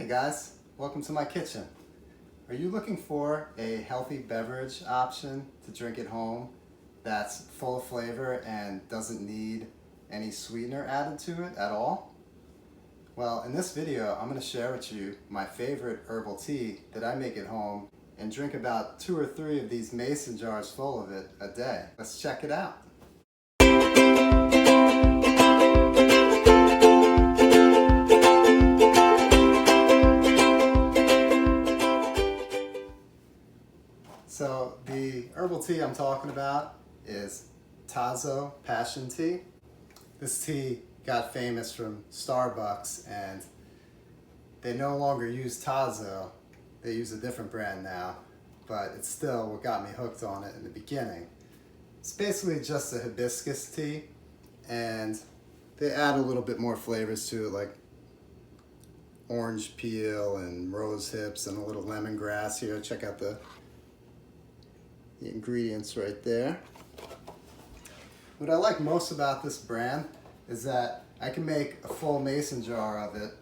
Hey guys, welcome to my kitchen. Are you looking for a healthy beverage option to drink at home that's full of flavor and doesn't need any sweetener added to it at all? Well, in this video, I'm going to share with you my favorite herbal tea that I make at home and drink about 2 or 3 of these mason jars full of it a day. Let's check it out. So the herbal tea I'm talking about is Tazo passion tea. This tea got famous from Starbucks and they no longer use Tazo. They use a different brand now, but it's still what got me hooked on it in the beginning. It's basically just a hibiscus tea and they add a little bit more flavors to it, like orange peel and rose hips and a little lemongrass here. Check out the ingredients right there. What I like most about this brand is that I can make a full mason jar of it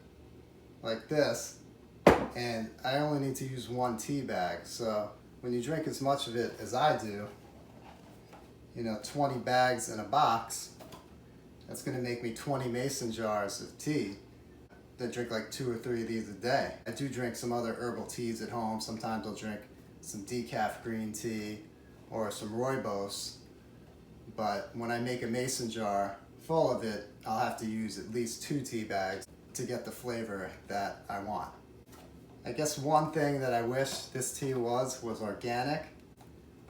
like this, and I only need to use 1 tea bag. So when you drink as much of it as I do, 20 bags in a box, that's going to make me 20 mason jars of tea. I drink like 2 or 3 of these a day. I do drink some other herbal teas at home. Sometimes I'll drink some decaf green tea or some Rooibos, but when I make a mason jar full of it, I'll have to use at least 2 tea bags to get the flavor that I want. I guess one thing that I wish this tea was organic,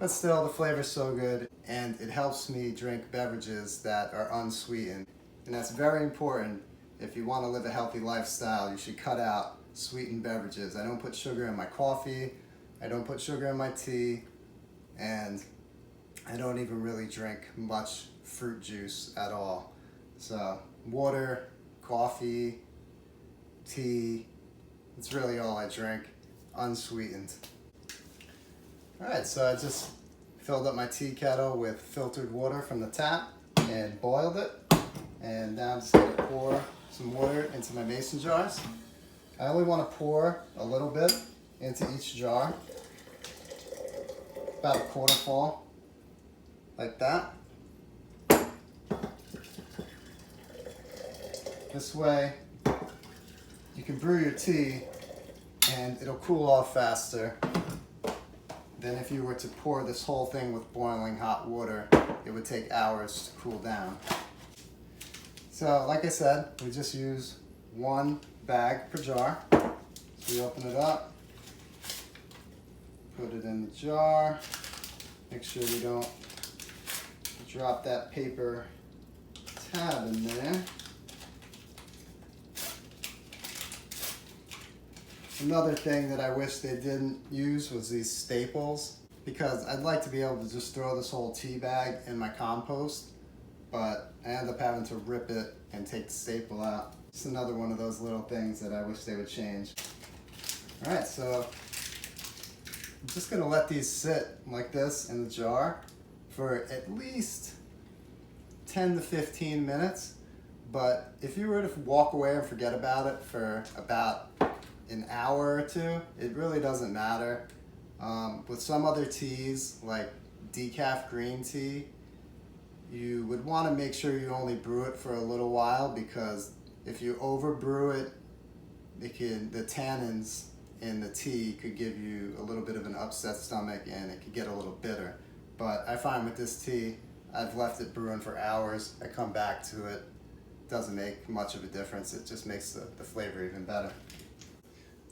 but still the flavor's so good and it helps me drink beverages that are unsweetened. And that's very important. If you want to live a healthy lifestyle, you should cut out sweetened beverages. I don't put sugar in my coffee, I don't put sugar in my tea, and I don't even really drink much fruit juice at all. So water, coffee, tea, it's really all I drink, unsweetened. Alright, so I just filled up my tea kettle with filtered water from the tap and boiled it. And now I'm just going to pour some water into my mason jars. I only want to pour a little bit into each jar, about a quarter full, like that. This way you can brew your tea and it'll cool off faster than if you were to pour this whole thing with boiling hot water. It would take hours to cool down. So like I said, we just use 1 bag per jar. So we open it up, put it in the jar, make sure we don't drop that paper tab in there. Another thing that I wish they didn't use was these staples, because I'd like to be able to just throw this whole tea bag in my compost, but I end up having to rip it and take the staple out. It's another one of those little things that I wish they would change. Alright, so I'm just going to let these sit like this in the jar for at least 10 to 15 minutes. But if you were to walk away and forget about it for about an hour or 2, it really doesn't matter. With some other teas, like decaf green tea, you would want to make sure you only brew it for a little while, because if you over brew it, the tannins in the tea could give you a little bit of an upset stomach and it could get a little bitter. But I find with this tea, I've left it brewing for hours. I come back to it, doesn't make much of a difference. It just makes the flavor even better.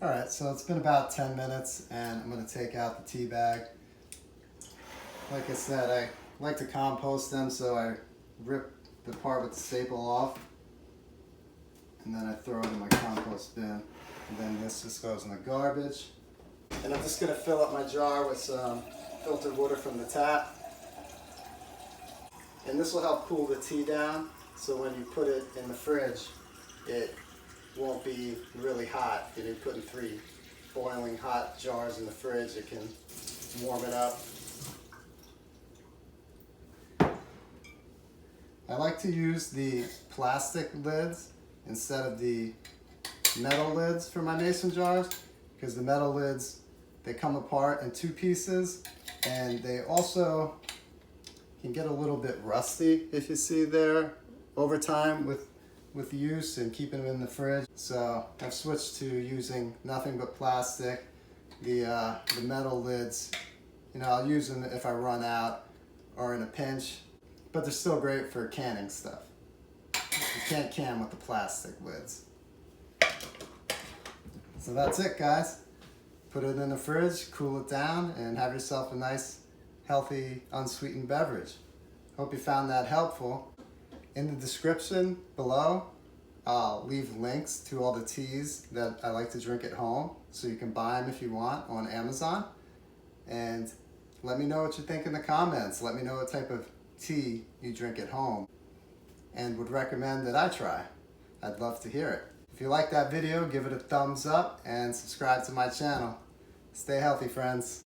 Alright, so it's been about 10 minutes and I'm going to take out the tea bag. Like I said, I like to compost them, so I rip the part with the staple off and then I throw it in my compost bin. And then this just goes in the garbage. And I'm just going to fill up my jar with some filtered water from the tap. And this will help cool the tea down, so when you put it in the fridge, it won't be really hot. If you're putting 3 boiling hot jars in the fridge, it can warm it up. I like to use the plastic lids instead of the metal lids for my mason jars, because the metal lids, they come apart in 2 pieces, and they also can get a little bit rusty, if you see there, over time with use and keeping them in the fridge. So I've switched to using nothing but plastic. The metal lids, you know, I'll use them if I run out or in a pinch, but they're still great for canning stuff. You can't can with the plastic lids. So that's it, guys. Put it in the fridge, cool it down, and have yourself a nice, healthy, unsweetened beverage. Hope you found that helpful. In the description below, I'll leave links to all the teas that I like to drink at home, so you can buy them if you want on Amazon. And let me know what you think in the comments. Let me know what type of tea you drink at home and would recommend that I try. I'd love to hear it. If you like that video, give it a thumbs up and subscribe to my channel. Stay healthy, friends.